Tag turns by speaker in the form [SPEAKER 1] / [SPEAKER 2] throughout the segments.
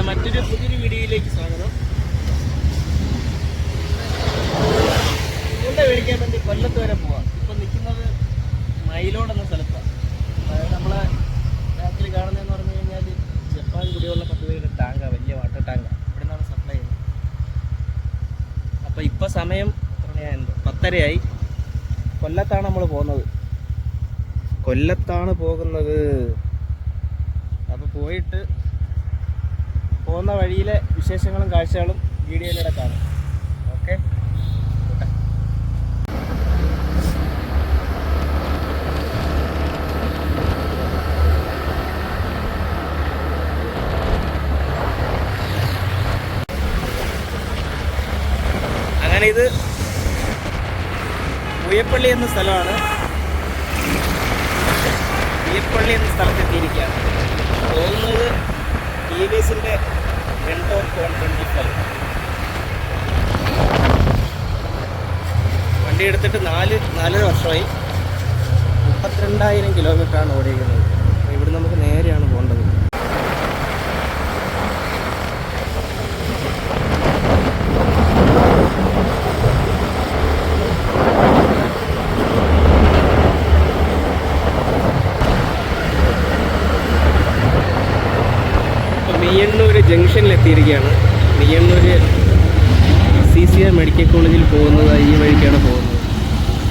[SPEAKER 1] മറ്റൊരു പുതിയൊരു വീഡിയോയിലേക്ക് സ്വാഗതം. ചൂണ്ട മേടിക്കാൻ വേണ്ടി കൊല്ലത്ത് വരെ പോവാം. ഇപ്പം നിൽക്കുന്നത് മയിലോട് എന്ന സ്ഥലത്താണ്. അതായത് നമ്മളെ ബാക്കിൽ കാണുന്നതെന്ന് പറഞ്ഞു കഴിഞ്ഞാൽ ജപ്പാൻ കുടിവെള്ള പദ്ധതിയുടെ ടാങ്കാണ്, വലിയ വാട്ടർ ടാങ്കാണ്. ഇവിടെ നിന്നാണ് സപ്ലൈ ചെയ്യുന്നത്. അപ്പോൾ ഇപ്പോൾ സമയം എത്ര മണിയായിരുന്നു? 10:30 കൊല്ലത്താണ് നമ്മൾ പോകുന്നത്. അപ്പോൾ പോയിട്ട് പോകുന്ന വഴിയിലെ വിശേഷങ്ങളും കാഴ്ചകളും വീഡിയോയിലൂടെ കാണും. ഓക്കെ, അങ്ങനെ ഇത് പൂയപ്പള്ളി എന്ന സ്ഥലമാണ്. പൂയപ്പള്ളി എന്ന സ്ഥലത്തെത്തിയിരിക്കുകയാണ്. പോകുന്നത് TVSന്റെ Ventor 125. വണ്ടി എടുത്തിട്ട് 4.5 വർഷമായി. 32,000 കിലോമീറ്ററാണ് ഓടിയിരിക്കുന്നത്. ഇവിടെ നമുക്ക് നേരെയാണ് പോകേണ്ടത്. മിയ്യണ്ണൂർ ജംഗ്ഷനിലെത്തിയിരിക്കുകയാണ്. മിയ്യണ്ണൂർ CCI മെഡിക്കൽ കോളേജിൽ പോകുന്നത് ഈ വഴിക്കാണ് പോകുന്നത്.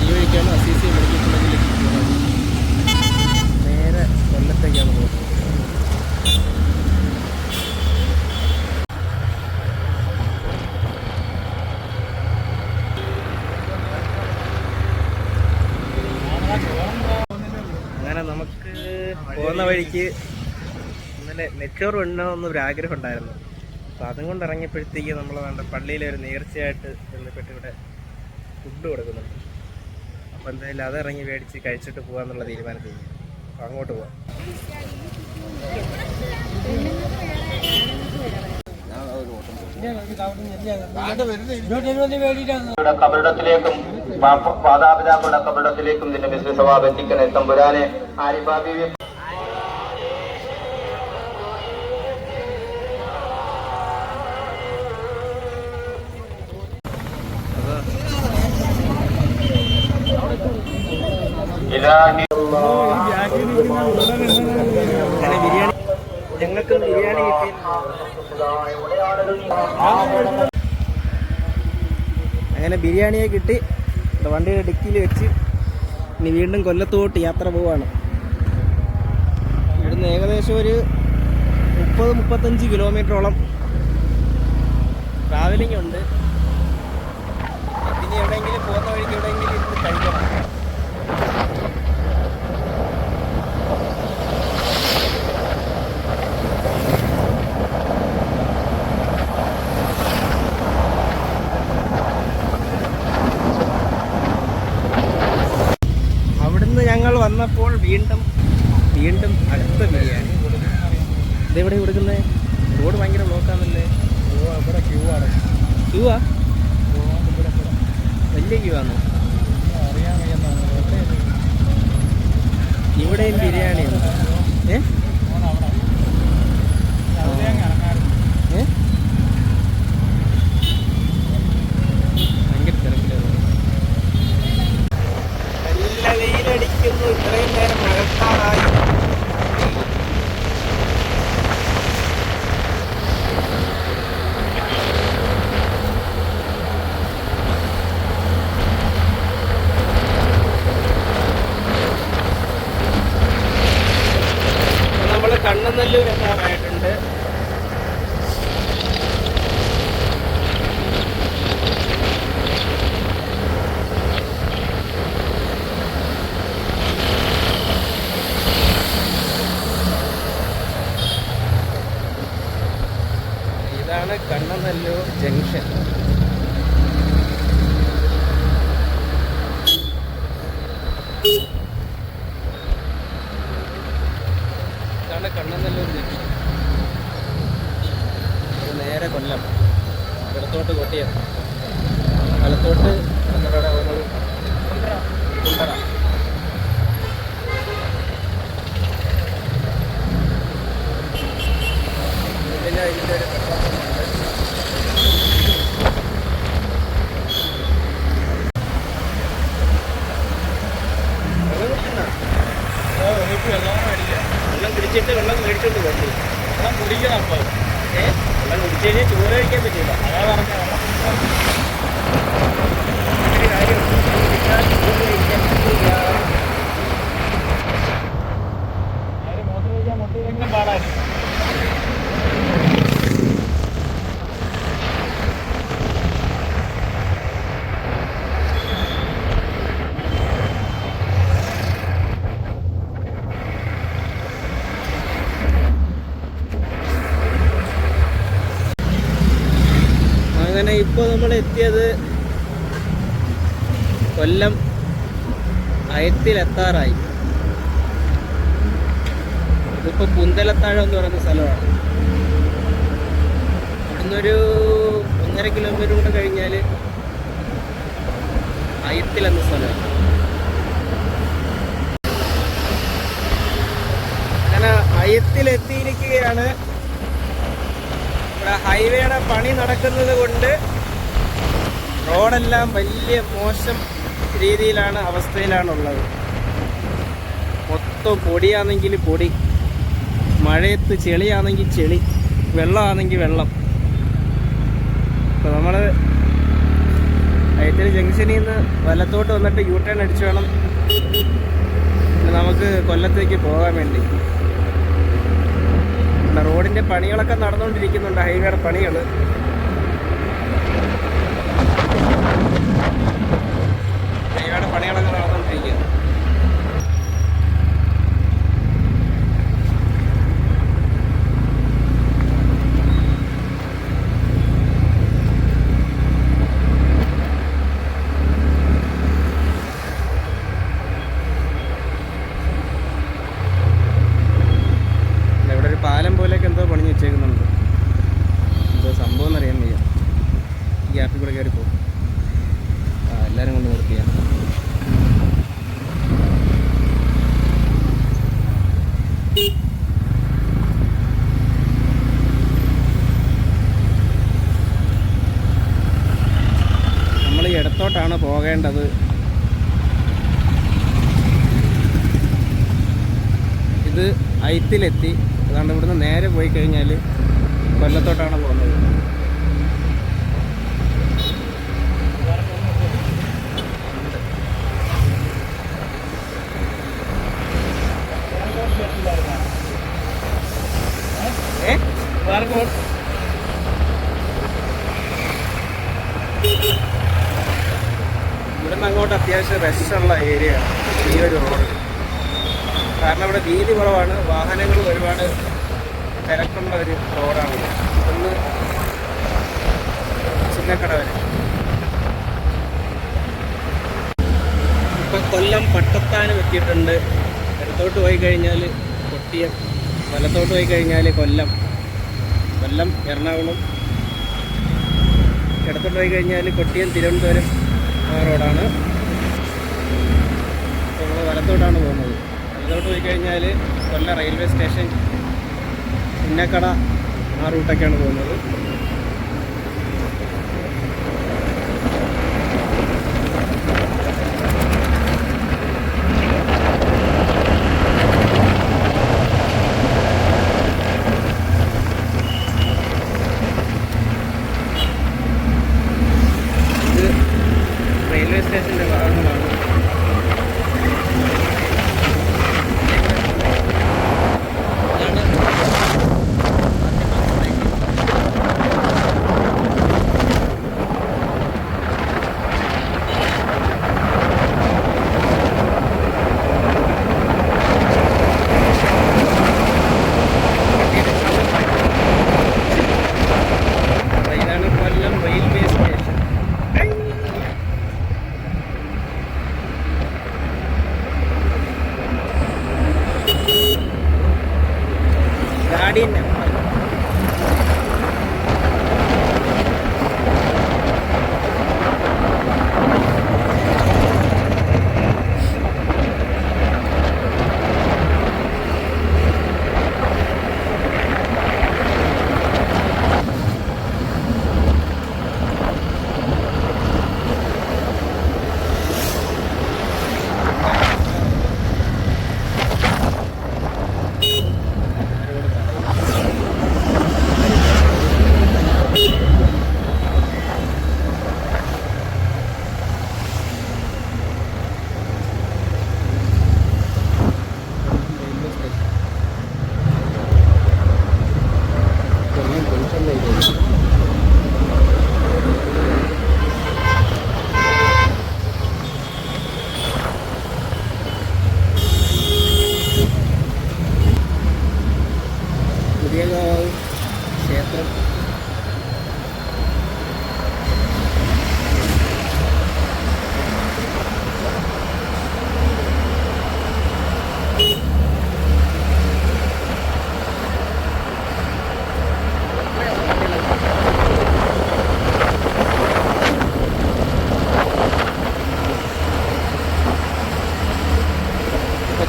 [SPEAKER 1] ഈ വഴിക്കാണ് CCI മെഡിക്കൽ കോളേജിൽ എത്തിക്കുന്നത്. നേരെ കൊല്ലത്തേക്കാണ് പോകുന്നത്. അങ്ങനെ നമുക്ക് പോകുന്ന വഴിക്ക് നെച്ചോറ് ഉണ്ണണമെന്നൊരു ആഗ്രഹം ഉണ്ടായിരുന്നു. അപ്പോൾ അതും കൊണ്ട് ഇറങ്ങിയപ്പോഴത്തേക്ക് നമ്മൾ വേണ്ട പള്ളിയിലെ ഒരു നേർച്ചയായിട്ട് ബന്ധപ്പെട്ട് ഇവിടെ ഫുഡ് കൊടുക്കുന്നുണ്ട്. അപ്പോൾ എന്തായാലും അതിറങ്ങി മേടിച്ച് കഴിച്ചിട്ട് പോകാമെന്നുള്ള തീരുമാനത്തിൽ അപ്പോൾ അങ്ങോട്ട് പോകാം.
[SPEAKER 2] കബറിടത്തിലേക്കും മാതാപിതാക്കളുടെ കബറിടത്തിലേക്കും നിന്റെ മിശ്ര സ്വഭാവം എത്തിക്കണേ തമ്പുരാനെ. ആരിഫാബി
[SPEAKER 1] ഞങ്ങൾക്ക് ബിരിയാണി കിട്ടി. അങ്ങനെ ബിരിയാണിയെ കിട്ടി. വണ്ടിയുടെ ഡിക്കിയിൽ വെച്ച് ഇനി വീണ്ടും കൊല്ലത്തോട്ട് യാത്ര പോവാണ്. ഇവിടുന്ന് ഏകദേശം ഒരു 30-35 കിലോമീറ്ററോളം ട്രാവലിംഗ് ഉണ്ട്. പിന്നെ എവിടെയെങ്കിലും പോകുന്ന വഴിക്ക് എവിടെയെങ്കിലും ഇരുന്ന് കഴിക്കണം. ഞങ്ങൾ വന്നപ്പോൾ വീണ്ടും അടുത്ത ബിരിയാണി. ഇതെവിടെ കൊടുക്കുന്നത്? റോഡ് ഭയങ്കര ബ്ലോക്കാണല്ലേ.
[SPEAKER 3] ഇവിടെ ക്യൂവാ?
[SPEAKER 1] വലിയ ക്യൂ ആണോ?
[SPEAKER 3] അറിയാൻ വയ്യെന്നാണ്.
[SPEAKER 1] ഇവിടെയും ബിരിയാണിയാണ്. ഭയങ്കര തിരക്കിലാണ്. നല്ല വെയിലടിക്കുന്നു. ഇത്രയും നേരം മഴക്കാറായി. നമ്മൾ കണ്ണനല്ലൂർ എത്താറായിട്ടുണ്ട്. ഇതാണ് കണ്ണനല്ലൂർ ജംഗ്ഷൻ. ഇതാണ് കണ്ണനല്ലൂർ ജംഗ്ഷൻ. നേരെ കൊല്ലം, ഇടത്തോട്ട് കൊട്ടിയം, വലത്തോട്ട് കുണ്ടറ.
[SPEAKER 3] ഇതിൻ്റെ ഒരു പെട്രോൾ
[SPEAKER 1] വെള്ളം കുടിച്ചിട്ട് വെള്ളം മേടിച്ചോണ്ട് പോയി.
[SPEAKER 3] വെള്ളം കുടിക്കണം. അപ്പോൾ
[SPEAKER 1] വെള്ളം കുടിച്ചു കഴിഞ്ഞാൽ ചോറ് കഴിക്കാൻ പറ്റില്ല.
[SPEAKER 3] അതാ പറഞ്ഞ
[SPEAKER 1] ഒരു കാര്യം ചോറ് കഴിക്കാൻ പറ്റില്ല.
[SPEAKER 3] മൂത്രം കഴിക്കാൻ മുട്ടിലെങ്കിലും പാടായിരുന്നു.
[SPEAKER 1] അങ്ങനെ ഇപ്പോൾ നമ്മൾ എത്തിയത് കൊല്ലം അയത്തിലെത്താറായി. ഇതിപ്പോൾ പുന്തലത്താഴം എന്ന് പറയുന്ന സ്ഥലമാണ്. ഇവിടുന്നൊരു 1.5 കിലോമീറ്റർ കൂടെ കഴിഞ്ഞാൽ അയത്തിൽ എന്ന സ്ഥലമാണ്. അങ്ങനെ അയത്തിലെത്തിയിരിക്കുകയാണ്. ഇവിടെ ഹൈവേയുടെ പണി നടക്കുന്നത് കൊണ്ട് റോഡെല്ലാം വലിയ മോശം രീതിയിലാണ്, അവസ്ഥയിലാണുള്ളത്. മൊത്തം പൊടിയാണെങ്കിൽ പൊടി, മഴയത്ത് ചെളിയാണെങ്കിൽ ചെളി, വെള്ളമാണെങ്കിൽ വെള്ളം. അപ്പോൾ നമ്മൾ അയത്തിൽ ജംഗ്ഷനിൽ നിന്ന് വലത്തോട്ട് വന്നിട്ട് യു ടേൺ അടിച്ച് വേണം നമുക്ക് കൊല്ലത്തേക്ക് പോകാൻ വേണ്ടി. റോഡിൻ്റെ പണികളൊക്കെ നടന്നുകൊണ്ടിരിക്കുന്നുണ്ട്, ഹൈവേയുടെ പണികൾ. ഹൈവേയുടെ പണികളൊക്കെ നടന്നുകൊണ്ടിരിക്കുക. പാലം പോലെയൊക്കെ എന്തോ പണിഞ്ഞ് വെച്ചേക്കുന്നുണ്ട്. എന്തോ സംഭവം എന്നറിയാൻ വയ്യ. ഈ ഗ്യാപ്പിൽ കൂടെ കയറി പോകും. എല്ലാവരും കൊണ്ട് നിർത്തിയാണ്. നമ്മൾ ഇടത്തോട്ടാണ് പോകേണ്ടത്. ഇത് അയത്തിലെത്തി. അതുകൊണ്ട് ഇവിടുന്ന് നേരെ പോയി കഴിഞ്ഞാൽ കൊല്ലത്തോട്ടാണ് പോകുന്നത്. ഇവിടുന്ന് അങ്ങോട്ട് അത്യാവശ്യം റഷുള്ള ഏരിയയാണ് ഈ ഒരു റോഡ്. കാരണം ഇവിടെ വീതി കുറവാണ്, വാഹനങ്ങൾ ഒരുപാട് തിരക്കുള്ള ഒരു റോഡാണ്. ഇവിടുന്ന് ചിന്നക്കട വരെ. ഇപ്പം കൊല്ലം പട്ടത്താനം എത്തിയിട്ടുണ്ട്. ഇടത്തോട്ട് പോയി കഴിഞ്ഞാൽ കൊട്ടിയം, വലത്തോട്ട് പോയി കഴിഞ്ഞാൽ കൊല്ലം, കൊല്ലം എറണാകുളം. ഇടത്തോട്ട് പോയി കഴിഞ്ഞാൽ കൊട്ടിയം തിരുവനന്തപുരം ആ റോഡാണ്. നമ്മൾ വലത്തോട്ടാണ് പോകുന്നത്. വലത്തോട്ട് പോയി കഴിഞ്ഞാൽ കൊല്ലം റെയിൽവേ സ്റ്റേഷൻ, ചിന്നക്കട ആ റൂട്ടൊക്കെയാണ് പോകുന്നത്. ഇത് റെയിൽവേ സ്റ്റേഷൻ്റെ ഭാഗങ്ങളാണ്. മാത്രം.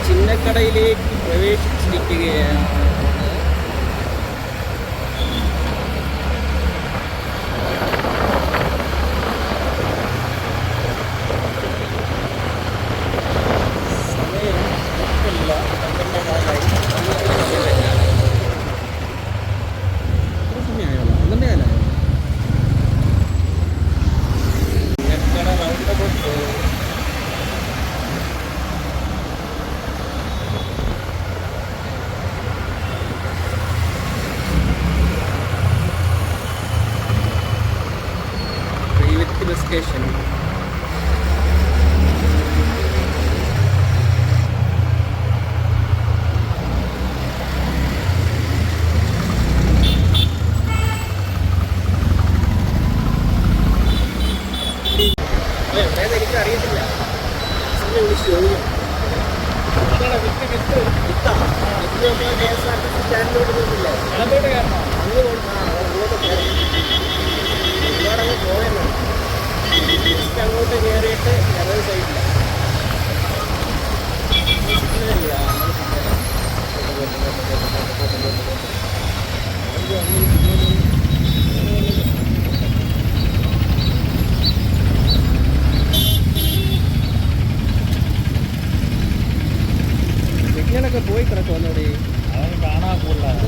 [SPEAKER 1] ചിന്നക്കടയിലേക്ക് പ്രവേശിച്ചിരിക്കുകയാണ്. Bus station. എനിക്ക് അറിയത്തില്ല. സ്റ്റാൻഡിലോട്ട് പോയിട്ടില്ല. ഒരുപാടങ്ങ് പോയല്ലോ. അങ്ങോട്ട് കയറിയിട്ട് ഞങ്ങൾ സൈഡില്ല. സിഗ്നലൊക്കെ പോയി കിടക്കുവന്നോടെ.
[SPEAKER 3] കാണാൻ കൂടുതലാണ്.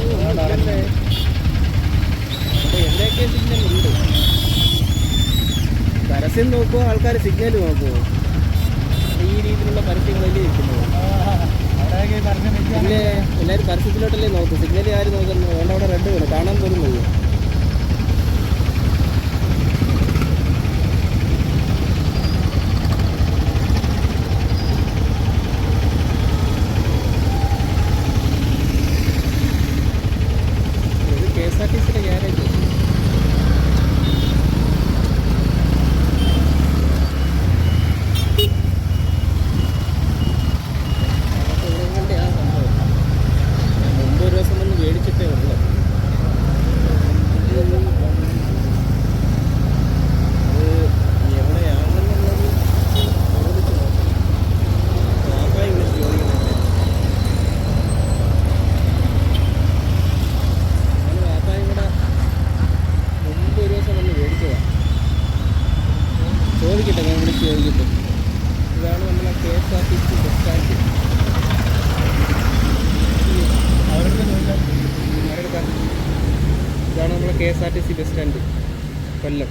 [SPEAKER 1] എവിടെയൊക്കെ സിഗ്നൽ ഉണ്ട്? പരസ്യം നോക്കുമോ ആൾക്കാർ സിഗ്നൽ നോക്കുമോ? ഈ രീതിയിലുള്ള പരസ്യങ്ങളല്ലേ ഇരിക്കുന്നത്. പിന്നെ എല്ലാവരും പരസ്യത്തിലോട്ടല്ലേ നോക്കും, സിഗ്നൽ ആര് നോക്കുന്നു? അതുകൊണ്ട് അവിടെ റെഡ് വേണം, കാണാൻ പോലും വയ്യ. ഇത് KSRTCയുടെ ഗ്യാരേജ്. മേടിച്ചിട്ടേ ഉള്ളു. അത് എവിടെയാണെന്നുള്ളത് ചോദിച്ചു നോക്കാം. വാപ്പായി വിളിച്ച് ചോദിക്കുന്നുണ്ട്. ഞാൻ വാപ്പായും കൂടെ മുമ്പ് ഒരു ദിവസം വന്ന് മേടിച്ചതാണ്. ചോദിക്കട്ടെ, ഞാൻ വിളിച്ച് ചോദിക്കട്ടെ. ഇതാണ് നമ്മളെ KSRTC ബസ് സ്റ്റാൻഡ്. ഇതാണ് നമ്മളെ KSRTC ബസ് സ്റ്റാൻഡ് കൊല്ലം.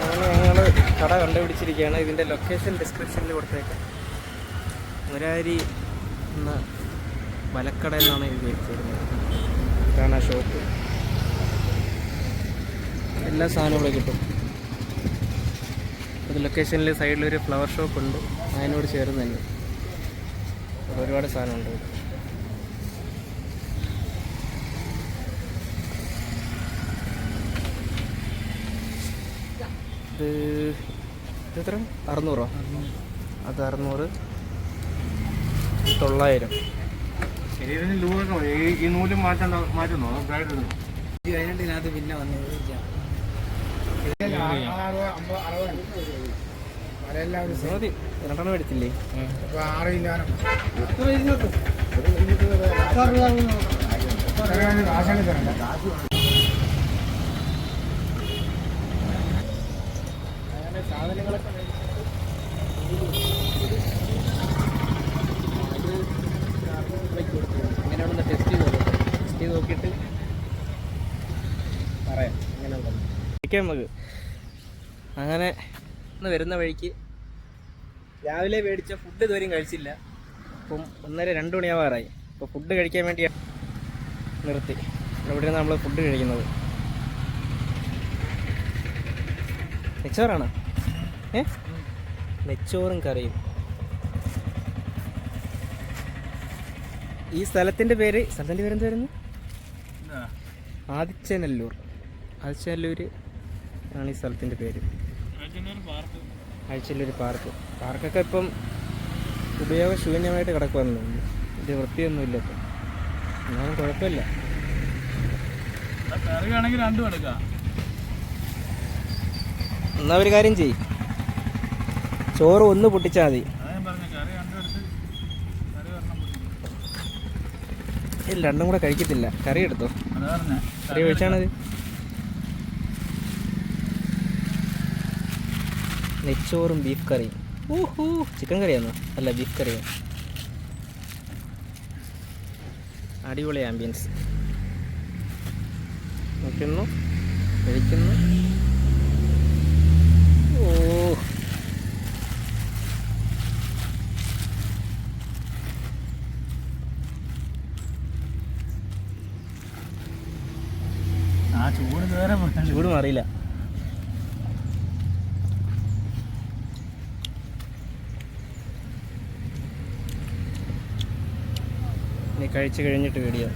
[SPEAKER 1] അങ്ങനെ ഞങ്ങൾ കട കണ്ടുപിടിച്ചിരിക്കുകയാണ്. ഇതിൻ്റെ ലൊക്കേഷൻ ഡിസ്ക്രിപ്ഷനിൽ കൊടുത്തേക്കാം. മുരാരി എന്ന വലക്കട എന്നാണ് എഴുതി വെച്ചിരുന്നത്. ഇതാണ് ആ ഷോപ്പ്. എല്ലാ സാധനവും ഇവിടെ കിട്ടും. അത് ലൊക്കേഷനിൽ സൈഡിലൊരു ഫ്ലവർ ഷോപ്പ് ഉണ്ട്, അതിനോട് ചേർന്ന് തന്നെ ഒരുപാട് സാധനമുണ്ട്. ഇത് എത്ര? 600. അത് 600, 900.
[SPEAKER 3] ഈ നൂലും മാറ്റുന്നോ?
[SPEAKER 1] അതിനകത്ത് പിന്നെ വന്ന് മതി. 2 മേടിച്ചില്ലേ? സാധനങ്ങളൊക്കെ എങ്ങനെയാണെന്ന് ടെസ്റ്റ് ചെയ്ത് നോക്കിയിട്ട് പറയാം എങ്ങനെയുണ്ടെന്ന്. ഇരിക്കാം നമുക്ക്. അങ്ങനെ ഇന്ന് വരുന്ന വഴിക്ക് രാവിലെ മേടിച്ച ഫുഡ് ഇതുവരെയും കഴിച്ചില്ല. അപ്പം 1:30-2 മണിയാവാറായി. അപ്പോൾ ഫുഡ് കഴിക്കാൻ വേണ്ടി നിർത്തി. ഇവിടെയാണ് നമ്മൾ ഫുഡ് കഴിക്കുന്നത്. നെച്ചോറാണ്. നെച്ചോറും കറിയും. ഈ സ്ഥലത്തിൻ്റെ പേര് എന്തായിരുന്നു? ആദിച്ചനല്ലൂർ ആണ് ഈ സ്ഥലത്തിൻ്റെ പേര്. ആഴ്ചയിലൊരു പാർക്കൊക്കെ ഇപ്പം ഉപയോഗശൂന്യമായിട്ട് കിടക്കുമെന്ന് തോന്നുന്നു. ഇത് വൃത്തിയൊന്നുമില്ല ഇപ്പം. എന്നാലും കുഴപ്പമില്ല. എന്നാ ഒരു കാര്യം ചെയ്യും, ചോറ് ഒന്ന് പൊട്ടിച്ചാൽ മതി. ഇല്ല, രണ്ടും കൂടെ കഴിക്കത്തില്ല. കറി എടുത്തോ, കറി ഒഴിച്ചാണത്. നെച്ചോറും ബീഫ് കറിയും. ചിക്കൻ കറിയാണോ? അല്ല, ബീഫ് കറിയാണ്. അടിപൊളി ആംബിയൻസ്. നോക്കുന്നു, കഴിക്കുന്നു. ചൂട് മാറിയില്ല. നീ കഴിച്ചു കഴിഞ്ഞിട്ട് വീഡിയോ.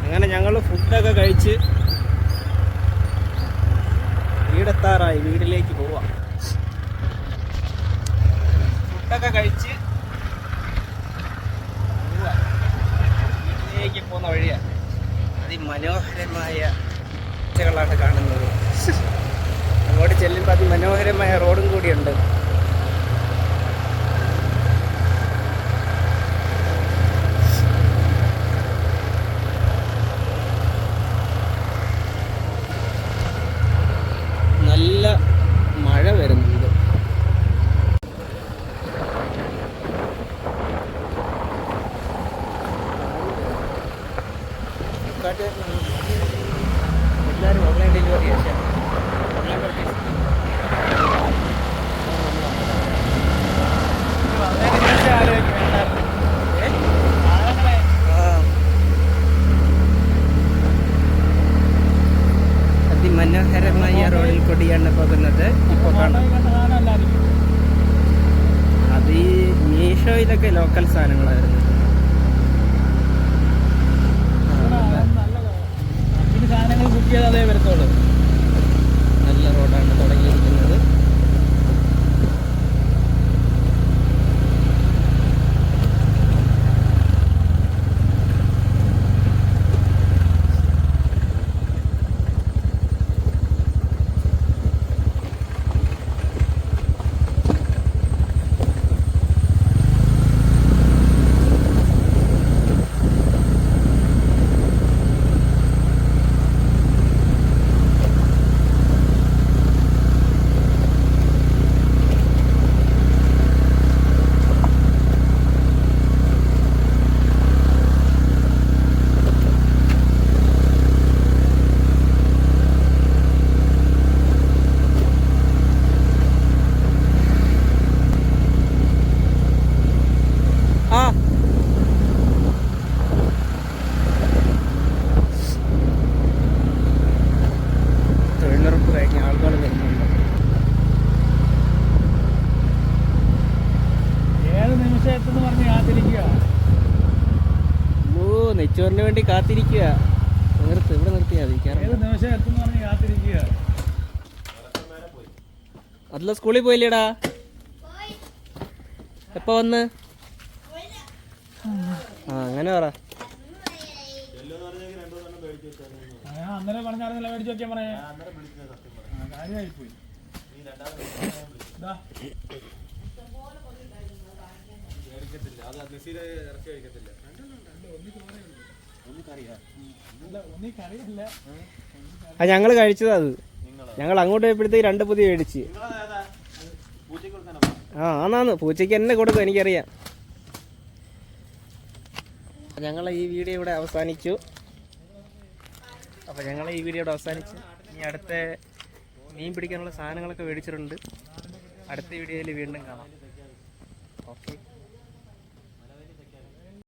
[SPEAKER 1] അങ്ങനെ ഞങ്ങൾ ഫുഡൊക്കെ കഴിച്ച് വീടെത്താറായി. വീട്ടിലേക്ക് പോവാം. ഫുഡൊക്കെ കഴിച്ച് വീട്ടിലേക്ക് പോകുന്ന വഴിയാണ്. അതിമനോഹരമായ കാഴ്ചകളാണ് കാണുന്നത്. അങ്ങോട്ട് ചെല്ലുമ്പോൾ അതിമനോഹരമായ റോഡും കൂടിയുണ്ട്. നല്ല മഴ വരുന്നുണ്ട്. എല്ലാവരും ഓൺലൈൻ ഡെലിവറി അതിമനോഹരമായ റോഡിൽ കൂടിയാണ് പോകുന്നത്. ഇപ്പോൾ അത് ഈ മീഷോയിലൊക്കെ ലോക്കൽ സാധനങ്ങളായിരുന്നു. സാധനങ്ങൾ ബുക്ക് ചെയ്താൽ അതേ വരത്തുള്ളൂ. നല്ല റോഡാണ് തുടങ്ങിയിരിക്കുന്നത്. തൊഴിലുറപ്പ് കഴിഞ്ഞ ആളുകൾ വരുന്നുണ്ട്.
[SPEAKER 3] ഏത് നിമിഷം എത്തുന്നു പറഞ്ഞ് കാത്തിരിക്കുക.
[SPEAKER 1] നെച്ചോറിന് വേണ്ടി കാത്തിരിക്കുക. ഇവിടെ നിർത്തിയാ മതി.
[SPEAKER 3] ഏത് നിമിഷം എത്തുന്നു പറഞ്ഞ് കാത്തിരിക്കുക.
[SPEAKER 1] അതിലെ സ്കൂളിൽ പോയില്ലേടാ? എപ്പോ വന്ന്? അങ്ങനെ പറ.
[SPEAKER 3] അന്നേരം പറഞ്ഞായിരുന്നല്ലോ മേടിച്ചു നോക്കിയാൽ പറയാ. കാര്യമായി പോയി.
[SPEAKER 1] ഞങ്ങൾ കഴിച്ചതാ അത്. ഞങ്ങൾ അങ്ങോട്ട് പോയപ്പോഴത്തേക്ക് 2 പുതിയ മേടിച്ച്. ആന്നാന്ന് പൂച്ചയ്ക്ക് എന്നെ കൊടുക്കും, എനിക്കറിയാം. ഞങ്ങൾ ഈ വീഡിയോ ഇവിടെ അവസാനിച്ചു. ഇനി അടുത്ത മീൻ പിടിക്കാനുള്ള സാധനങ്ങളൊക്കെ മേടിച്ചിട്ടുണ്ട്. അടുത്ത വീഡിയോയിൽ വീണ്ടും കാണാം.